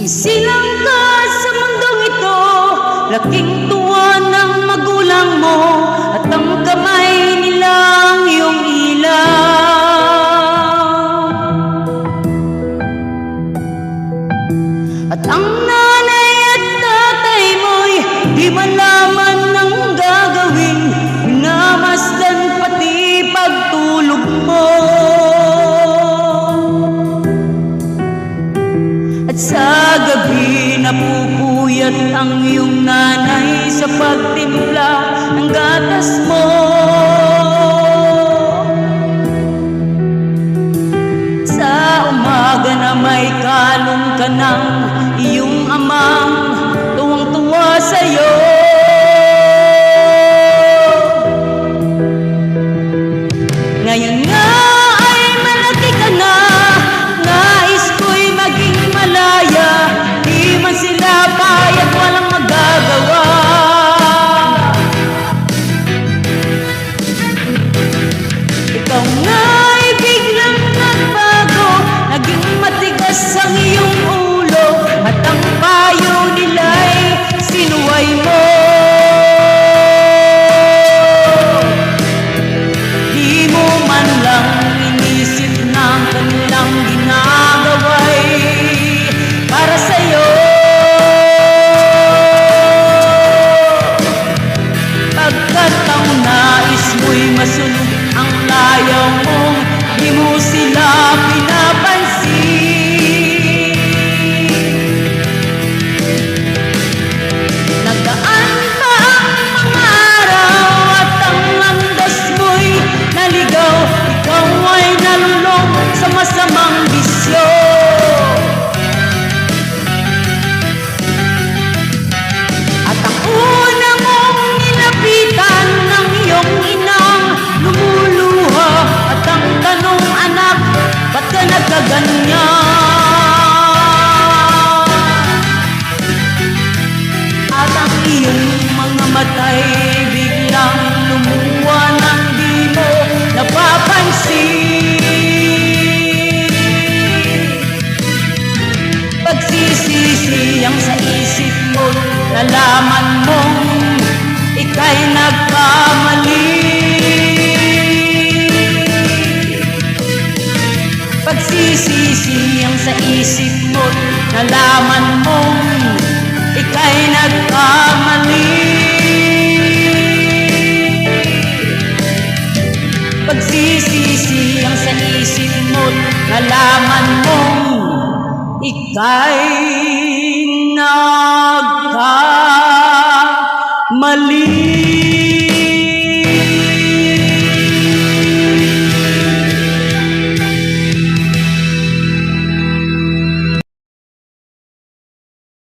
Isilang ka sa mundong ito, laking tuwa ng magulang mo, at ang kamay nilang iyong ilaw. At ang nanay at tatay mo'y di malaman ng gagawin, minamasdan pati pagtulog mo. At sa gabi napupuyat ang iyong nanay sa pagtimpla ng gatas mo. Sa umaga na may kalong ka ng iyong amang tuwang-tuwa sa'yo. Ngayon nga ay malaki ka na, nais ko'y maging malaya, di man sila payag, walang magagawa. Ikaw nga ay biglang nagbago, naging matigas ang iyong ulo, at ang payo nila'y sinuway mo. Di mo man lang inisip na ang kanilang ginagawa'y para sa'yo. Pagkat ang nais mo'y masunod ang layaw mo, di mo sila pinapansin. Nagdaan pa ang mga araw at ang landas mo'y naligaw, ikaw ay nalulong sa masamang bisyo. At ang una mong nilapitan ng iyong inang lumuluha, at ang tanong, anak, ba't ka nagkaganyan? At ang iyong mga mata'y biglang lumuwa nang di mo napapansin. Pagsisisiyang sa isip mo, nalaman mong ika'y nagkamali. Pagsisisiyang sa isip mo, nalaman mong ika'y nagkamali. Pagsisisiyang sa isip mo, nalaman mong ika'y nagkamali.